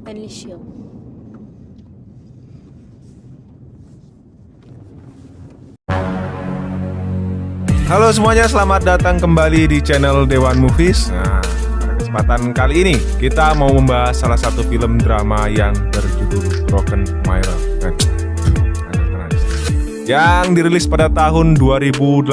תן לי שיר. Halo semuanya, selamat datang kembali di channel Dewan Movies. Nah, pada kesempatan kali ini kita mau membahas salah satu film drama yang berjudul Broken Mirror yang dirilis pada tahun 2018.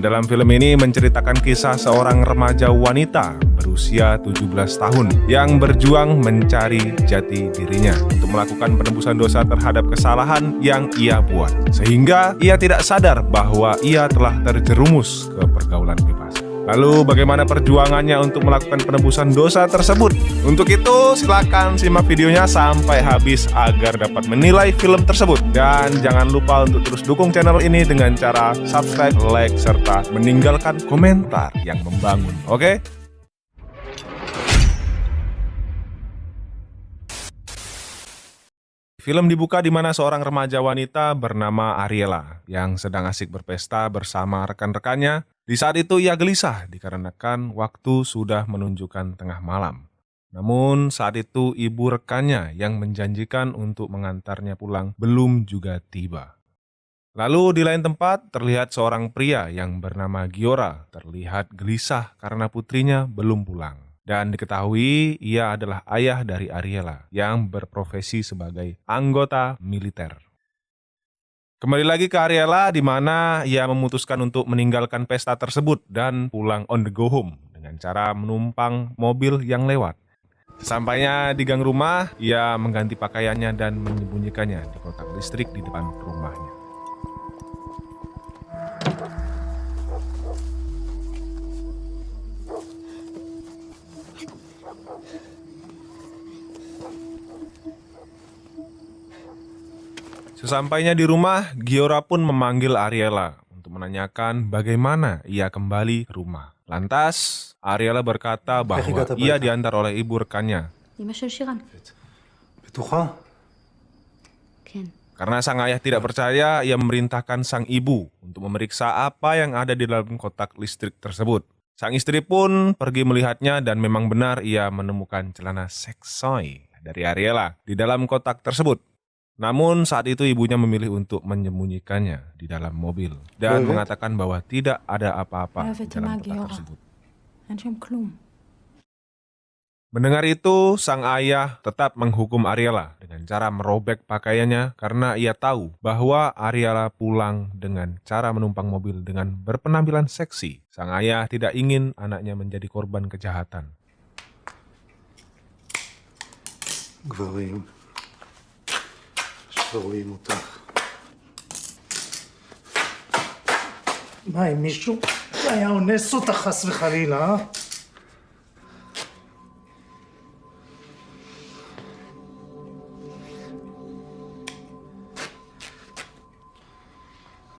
Dalam film ini menceritakan kisah seorang remaja wanita berusia 17 tahun yang berjuang mencari jati dirinya untuk melakukan penebusan dosa terhadap kesalahan yang ia buat, sehingga ia tidak sadar bahwa ia telah terjerumus ke pergaulan bebas. Lalu bagaimana perjuangannya untuk melakukan penebusan dosa tersebut? Untuk itu silakan simak videonya sampai habis agar dapat menilai film tersebut. Dan jangan lupa untuk terus dukung channel ini dengan cara subscribe, like, serta meninggalkan komentar yang membangun. Oke? Film dibuka di mana seorang remaja wanita bernama Ariela yang sedang asik berpesta bersama rekan-rekannya. Di saat itu ia gelisah dikarenakan waktu sudah menunjukkan tengah malam. Namun saat itu ibu rekannya yang menjanjikan untuk mengantarnya pulang belum juga tiba. Lalu di lain tempat terlihat seorang pria yang bernama Giora terlihat gelisah karena putrinya belum pulang. Dan diketahui ia adalah ayah dari Ariela yang berprofesi sebagai anggota militer. Kembali lagi ke Ariela di mana ia memutuskan untuk meninggalkan pesta tersebut dan pulang on the go home dengan cara menumpang mobil yang lewat. Sesampainya di gang rumah, ia mengganti pakaiannya dan menyembunyikannya di kotak listrik di depan rumahnya. Sesampainya di rumah, Giora pun memanggil Ariela untuk menanyakan bagaimana ia kembali ke rumah. Lantas, Ariela berkata bahwa ia diantar oleh ibu rekannya. אמא של שירן. בטוחה? כן. Karena sang ayah tidak percaya, ia memerintahkan sang ibu untuk memeriksa apa yang ada di dalam kotak listrik tersebut. Sang istri pun pergi melihatnya dan memang benar ia menemukan celana seksoi dari Ariela di dalam kotak tersebut. Namun saat itu ibunya memilih untuk menyembunyikannya di dalam mobil dan mengatakan bahwa tidak ada apa-apa di dalam kotak tersebut. אין שם כלום. Mendengar itu, sang ayah tetap menghukum Ariela dengan cara merobek pakaiannya karena ia tahu bahwa Ariela pulang dengan cara menumpang mobil dengan berpenampilan seksi. Sang ayah tidak ingin anaknya menjadi korban kejahatan. גברים, שרואים אותך. מה, אם מישהו היה אונס אותך חס וחלילה, אה?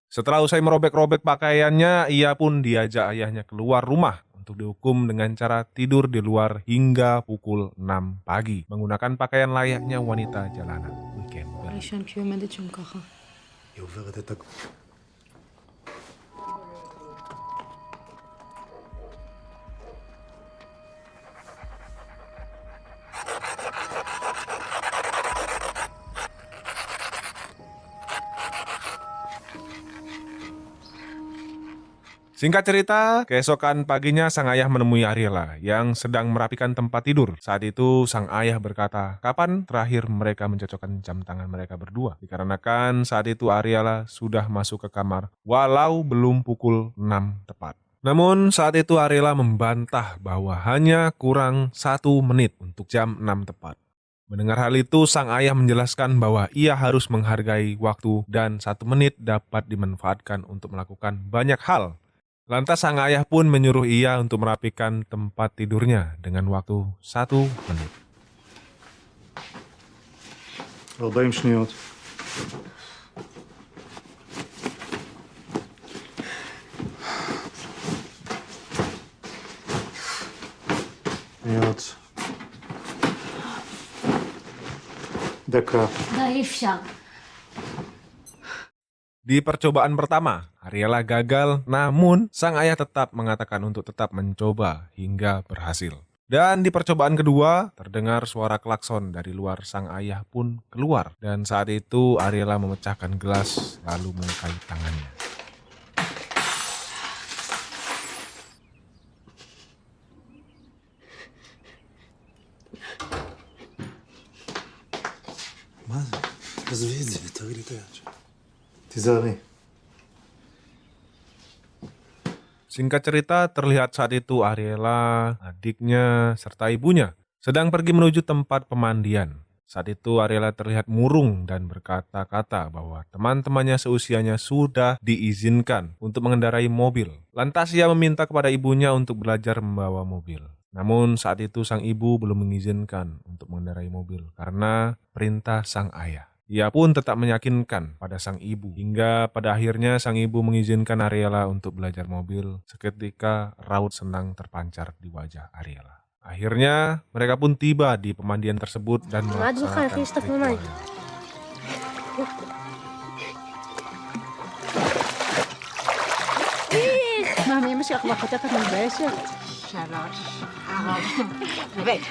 Setelah usai merobek-robek pakaiannya, ia pun diajak ayahnya keluar rumah untuk dihukum dengan cara tidur di luar hingga pukul 6 pagi menggunakan pakaian layaknya wanita jalanan weekend. לישון כשהיא עומדת שם ככה. היא עוברת את הגבול. Singkat cerita, keesokan paginya sang ayah menemui Ariela yang sedang merapikan tempat tidur. Saat itu sang ayah berkata, kapan terakhir mereka mencocokkan jam tangan mereka berdua? Dikarenakan saat itu Ariela sudah masuk ke kamar walau belum pukul 6 tepat. Namun saat itu Ariela membantah bahwa hanya kurang 1 menit untuk jam 6 tepat. Mendengar hal itu, sang ayah menjelaskan bahwa ia harus menghargai waktu dan 1 menit dapat dimanfaatkan untuk melakukan banyak hal. Lantas sang ayah pun menyuruh ia untuk merapikan tempat tidurnya dengan waktu 1 menit. 40 שניות. שניות. דקה. די, אי אפשר. Di percobaan pertama, Ariela gagal, namun sang ayah tetap mengatakan untuk tetap mencoba hingga berhasil. Dan di percobaan kedua, terdengar suara klakson dari luar. Sang ayah pun keluar. Dan saat itu Ariela memecahkan gelas lalu melukai tangannya. מה זה? עזבי את זה, תראי לי את היד שלך. תיזהרי. Singkat cerita, terlihat saat itu Ariela, adiknya, serta ibunya sedang pergi menuju tempat pemandian. Saat itu Ariela terlihat murung dan berkata-kata bahwa teman-temannya seusianya sudah diizinkan untuk mengendarai mobil. Lantas ia meminta kepada ibunya untuk belajar membawa mobil. Namun saat itu sang ibu belum mengizinkan untuk mengendarai mobil karena perintah sang ayah. Ia pun tetap meyakinkan pada sang ibu, hingga pada akhirnya sang ibu mengizinkan Ariela untuk belajar mobil. Seketika raut senang terpancar di wajah Ariela. Akhirnya mereka pun tiba di pemandian tersebut dan melaksanakan ritualnya. מאמי, אמא שלך כבר חותכת מתביישת? 3, 4,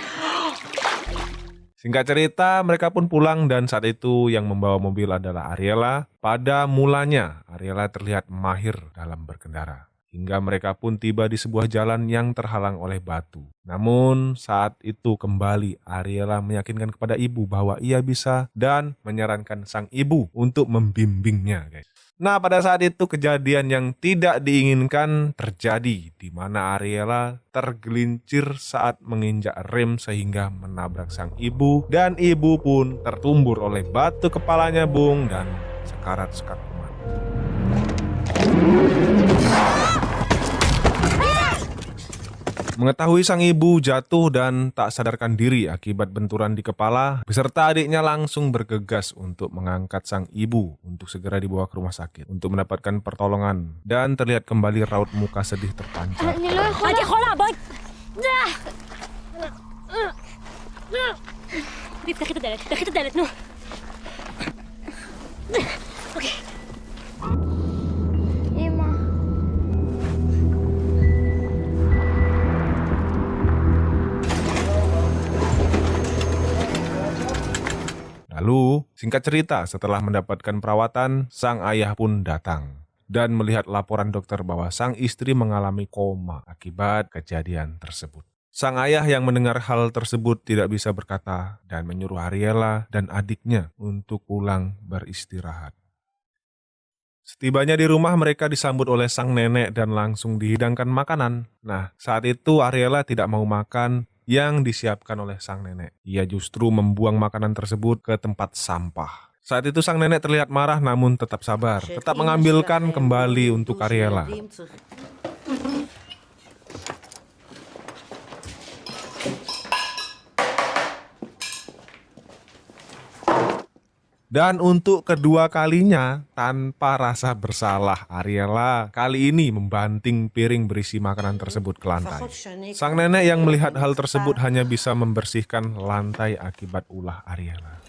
Singkat cerita, mereka pun pulang dan saat itu yang membawa mobil adalah Ariela. Pada mulanya, Ariela terlihat mahir dalam berkendara. Hingga mereka pun tiba di sebuah jalan yang terhalang oleh batu. Namun saat itu kembali Ariela meyakinkan kepada ibu bahwa ia bisa dan menyarankan sang ibu untuk membimbingnya, guys. Nah, pada saat itu kejadian yang tidak diinginkan terjadi, di mana Ariela tergelincir saat menginjak rem sehingga menabrak sang ibu, dan ibu pun tertumbur oleh batu kepalanya, Bung, dan sekarat-sekarat kumat. Mengetahui sang ibu jatuh dan tak sadarkan diri akibat benturan di kepala, beserta adiknya langsung bergegas untuk mengangkat sang ibu untuk segera dibawa ke rumah sakit untuk mendapatkan pertolongan, dan terlihat kembali raut muka sedih terpancar. אני לא יכולה. את יכולה, בואי. תפתחי את הדלת, תפתחי את הדלת, נו. אוקיי. אמא. Lalu, singkat cerita, setelah mendapatkan perawatan, sang ayah pun datang dan melihat laporan dokter bahwa sang istri mengalami koma akibat kejadian tersebut. Sang ayah yang mendengar hal tersebut tidak bisa berkata dan menyuruh Ariela dan adiknya untuk pulang beristirahat. Setibanya di rumah, mereka disambut oleh sang nenek dan langsung dihidangkan makanan. Nah, saat itu Ariela tidak mau makan yang disiapkan oleh sang nenek. Ia justru membuang makanan tersebut ke tempat sampah. Saat itu sang nenek terlihat marah namun tetap sabar, tetap mengambilkan kembali untuk Ariela. Dan untuk kedua kalinya, tanpa rasa bersalah, Ariela kali ini membanting piring berisi makanan tersebut ke lantai. Sang nenek yang melihat hal tersebut hanya bisa membersihkan lantai akibat ulah Ariela.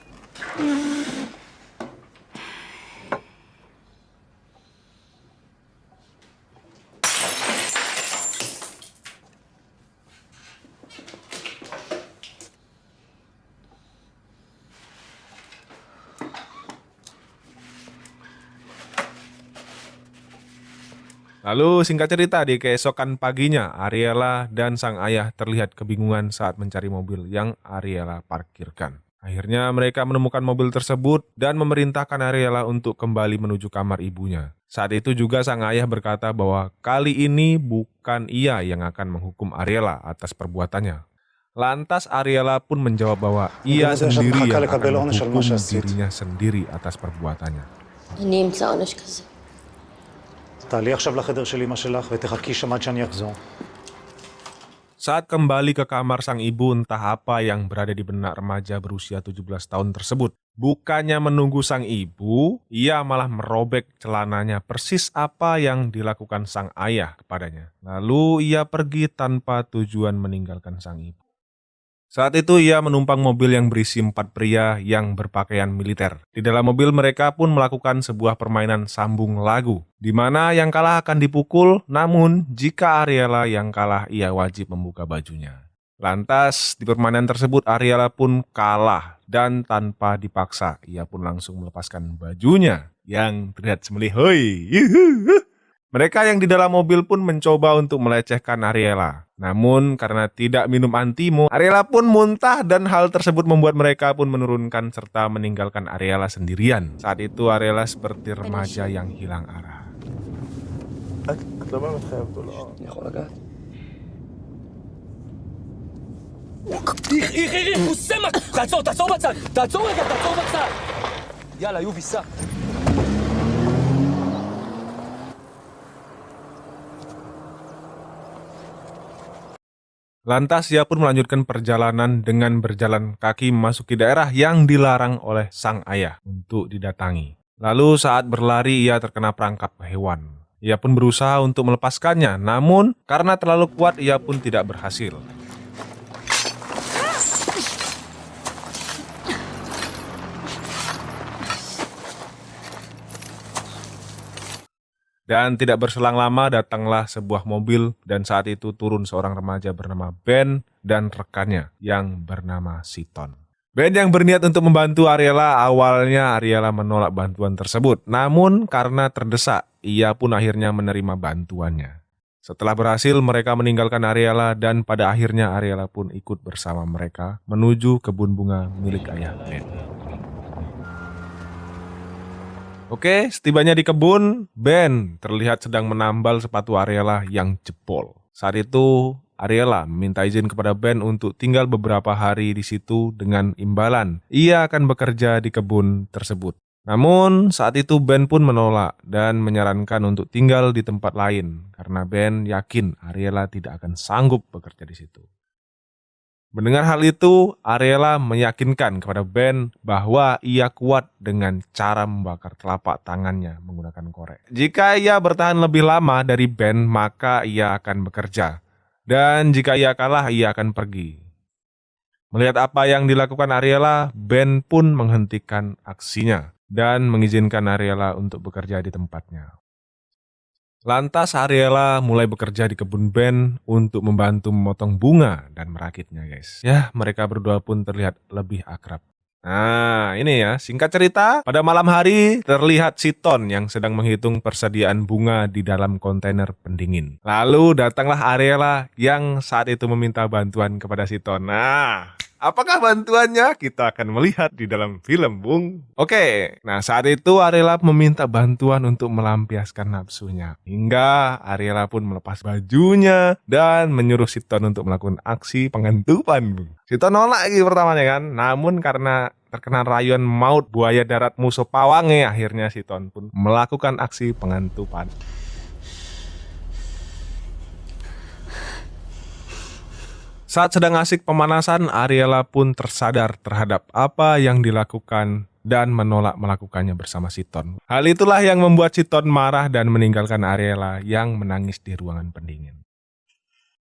Lalu singkat cerita, di keesokan paginya Ariela dan sang ayah terlihat kebingungan saat mencari mobil yang Ariela parkirkan. Akhirnya mereka menemukan mobil tersebut dan memerintahkan Ariela untuk kembali menuju kamar ibunya. Saat itu juga sang ayah berkata bahwa kali ini bukan ia yang akan menghukum Ariela atas perbuatannya. Lantas Ariela pun menjawab bahwa ia sendiri yang akan menghukum dirinya sendiri atas perbuatannya. אני אמצא עונש כזה. תעלי עכשיו לחדר של אמא שלך ותחכי שם עד שאני אחזור. Saat kembali ke kamar sang ibu, entah apa yang berada di benak remaja berusia 17 tahun tersebut. Bukannya menunggu sang ibu, ia malah merobek celananya persis apa yang dilakukan sang ayah kepadanya. Lalu ia pergi tanpa tujuan meninggalkan sang ibu. Saat itu ia menumpang mobil yang berisi 4 pria yang berpakaian militer. Di dalam mobil mereka pun melakukan sebuah permainan sambung lagu, di mana yang kalah akan dipukul, namun jika Ariela yang kalah ia wajib membuka bajunya. Lantas di permainan tersebut Ariela pun kalah dan tanpa dipaksa ia pun langsung melepaskan bajunya yang terlihat semelihoy. Yuhu. Mereka yang di dalam mobil pun mencoba untuk melecehkan Ariela. Namun karena tidak minum antimo, Ariela pun muntah dan hal tersebut membuat mereka pun menurunkan serta meninggalkan Ariela sendirian. Saat itu Ariela seperti remaja yang hilang arah. אני יכול לגעת? איך, מוסמק! תעצור בצד! תעצור רגע, תעצור בצד! יאללה, יובי, סע! Lantas ia pun melanjutkan perjalanan dengan berjalan kaki memasuki daerah yang dilarang oleh sang ayah untuk didatangi. Lalu saat berlari ia terkena perangkap hewan. Ia pun berusaha untuk melepaskannya, namun karena terlalu kuat ia pun tidak berhasil. Dan tidak berselang lama datanglah sebuah mobil dan saat itu turun seorang remaja bernama Ben dan rekannya yang bernama Siton. Ben yang berniat untuk membantu Ariela, awalnya Ariela menolak bantuan tersebut. Namun karena terdesak, ia pun akhirnya menerima bantuannya. Setelah berhasil, mereka meninggalkan Ariela dan pada akhirnya Ariela pun ikut bersama mereka menuju kebun bunga milik ayah Ben. Oke, setibanya di kebun, Ben terlihat sedang menambal sepatu Ariela yang jebol. Saat itu, Ariela meminta izin kepada Ben untuk tinggal beberapa hari di situ dengan imbalan ia akan bekerja di kebun tersebut. Namun, saat itu Ben pun menolak dan menyarankan untuk tinggal di tempat lain karena Ben yakin Ariela tidak akan sanggup bekerja di situ. Mendengar hal itu, Ariela meyakinkan kepada Ben bahwa ia kuat dengan cara membakar telapak tangannya menggunakan korek. Jika ia bertahan lebih lama dari Ben, maka ia akan bekerja. Dan jika ia kalah, ia akan pergi. Melihat apa yang dilakukan Ariela, Ben pun menghentikan aksinya dan mengizinkan Ariela untuk bekerja di tempatnya. Lantas Ariela mulai bekerja di kebun Ben untuk membantu memotong bunga dan merakitnya, guys. Ya, mereka berdua pun terlihat lebih akrab. Nah, ini ya, singkat cerita, pada malam hari terlihat Siton yang sedang menghitung persediaan bunga di dalam kontainer pendingin. Lalu datanglah Ariela yang saat itu meminta bantuan kepada Siton. Nah, apakah bantuannya? Kita akan melihat di dalam film, Bung. Oke, nah saat itu Ariela meminta bantuan untuk melampiaskan nafsunya. Hingga Ariela pun melepas bajunya dan menyuruh Siton untuk melakukan aksi pengentupan, Bung. Siton nolak lagi pertamanya kan, namun karena terkena rayuan maut buaya darat musuh pawange, akhirnya Siton pun melakukan aksi pengentupan. Saat sedang asik pemanasan, Ariela pun tersadar terhadap apa yang dilakukan dan menolak melakukannya bersama Siton. Hal itulah yang membuat Siton marah dan meninggalkan Ariela yang menangis di ruangan pendingin.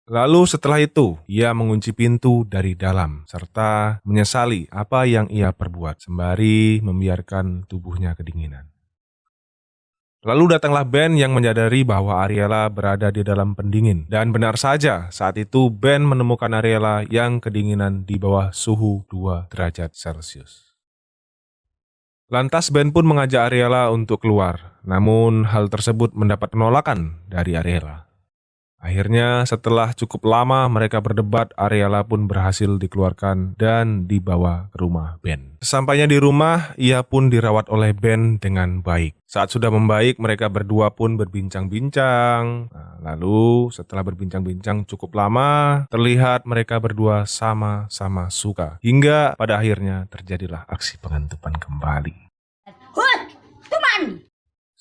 Lalu setelah itu, ia mengunci pintu dari dalam serta menyesali apa yang ia perbuat sembari membiarkan tubuhnya kedinginan. Lalu datanglah Ben yang menyadari bahwa Ariela berada di dalam pendingin. Dan benar saja, saat itu Ben menemukan Ariela yang kedinginan di bawah suhu 2 derajat Celcius. Lantas Ben pun mengajak Ariela untuk keluar, namun hal tersebut mendapat penolakan dari Ariela. Akhirnya setelah cukup lama mereka berdebat, Ariela pun berhasil dikeluarkan dan dibawa ke rumah Ben. Sesampainya di rumah, ia pun dirawat oleh Ben dengan baik. Saat sudah membaik, mereka berdua pun berbincang-bincang. Lalu setelah berbincang-bincang cukup lama, terlihat mereka berdua sama-sama suka. Hingga pada akhirnya terjadilah aksi pengentupan kembali.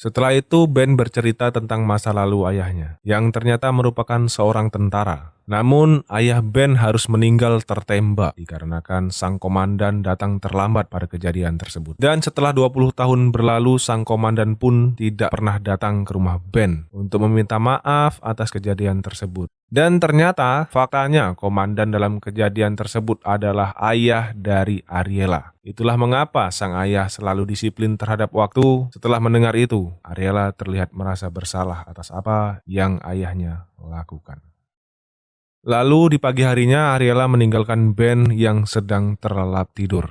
Setelah itu, Ben bercerita tentang masa lalu ayahnya, yang ternyata merupakan seorang tentara. Namun, ayah Ben harus meninggal tertembak dikarenakan sang komandan datang terlambat pada kejadian tersebut. Dan setelah 20 tahun berlalu, sang komandan pun tidak pernah datang ke rumah Ben untuk meminta maaf atas kejadian tersebut. Dan ternyata, faktanya komandan dalam kejadian tersebut adalah ayah dari Ariela. Itulah mengapa sang ayah selalu disiplin terhadap waktu. Setelah mendengar itu, Ariela terlihat merasa bersalah atas apa yang ayahnya lakukan. Lalu di pagi harinya Ariela meninggalkan Ben yang sedang terlelap tidur.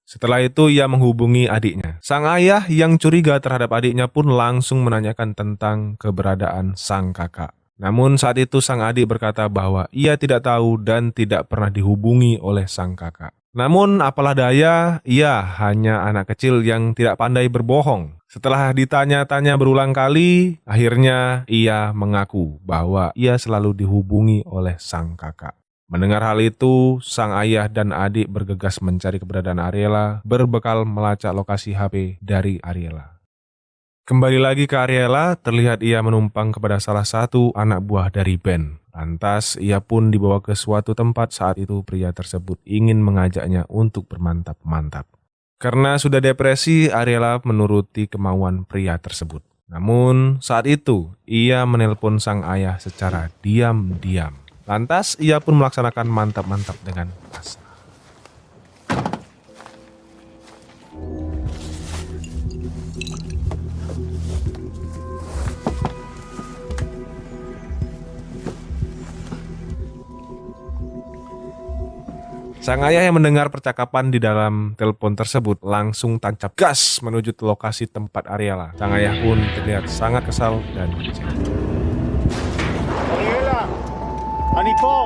Setelah itu ia menghubungi adiknya. Sang ayah yang curiga terhadap adiknya pun langsung menanyakan tentang keberadaan sang kakak. Namun saat itu sang adik berkata bahwa ia tidak tahu dan tidak pernah dihubungi oleh sang kakak. Namun apalah daya, ia hanya anak kecil yang tidak pandai berbohong. Setelah ditanya-tanya berulang kali, akhirnya ia mengaku bahwa ia selalu dihubungi oleh sang kakak. Mendengar hal itu, sang ayah dan adik bergegas mencari keberadaan Ariela berbekal melacak lokasi HP dari Ariela. Kembali lagi ke Ariela, terlihat ia menumpang kepada salah satu anak buah dari Ben. Lantas ia pun dibawa ke suatu tempat. Saat itu pria tersebut ingin mengajaknya untuk bermantap-mantap. Karena sudah depresi, Ariela menuruti kemauan pria tersebut. Namun saat itu ia menelpon sang ayah secara diam-diam. Lantas ia pun melaksanakan mantap-mantap dengan pasrah. Sang ayah yang mendengar percakapan di dalam telepon tersebut langsung tancap gas menuju ke lokasi tempat Ariela. Sang ayah pun terlihat sangat kesal dan kecewa. אריאלה, אני פה!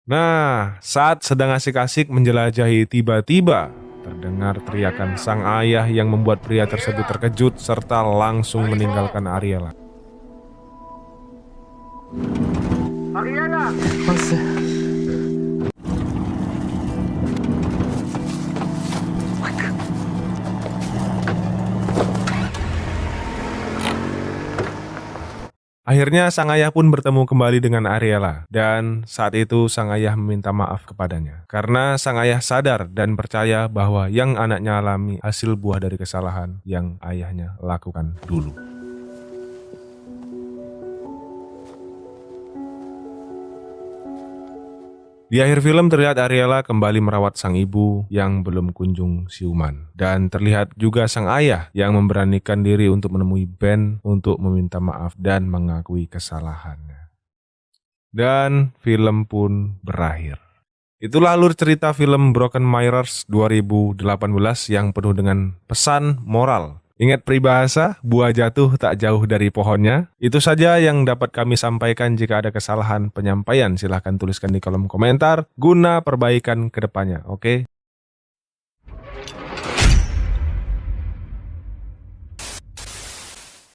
Nah, saat sedang asik-asik menjelajahi, tiba-tiba terdengar teriakan sang ayah yang membuat pria tersebut terkejut serta langsung meninggalkan Ariela. Akhirnya sang ayah pun bertemu kembali dengan Ariela dan saat itu sang ayah meminta maaf kepadanya. Karena sang ayah sadar dan percaya bahwa yang anaknya alami hasil buah dari kesalahan yang ayahnya lakukan dulu. Di akhir film terlihat Ariela kembali merawat sang ibu yang belum kunjung siuman. Dan terlihat juga sang ayah yang memberanikan diri untuk menemui Ben untuk meminta maaf dan mengakui kesalahannya. Dan film pun berakhir. Itulah alur cerita film Broken Mirrors 2018 yang penuh dengan pesan moral. Ingat peribahasa, buah jatuh tak jauh dari pohonnya. Itu saja yang dapat kami sampaikan. Jika ada kesalahan penyampaian, silahkan tuliskan di kolom komentar guna perbaikan ke depannya, oke?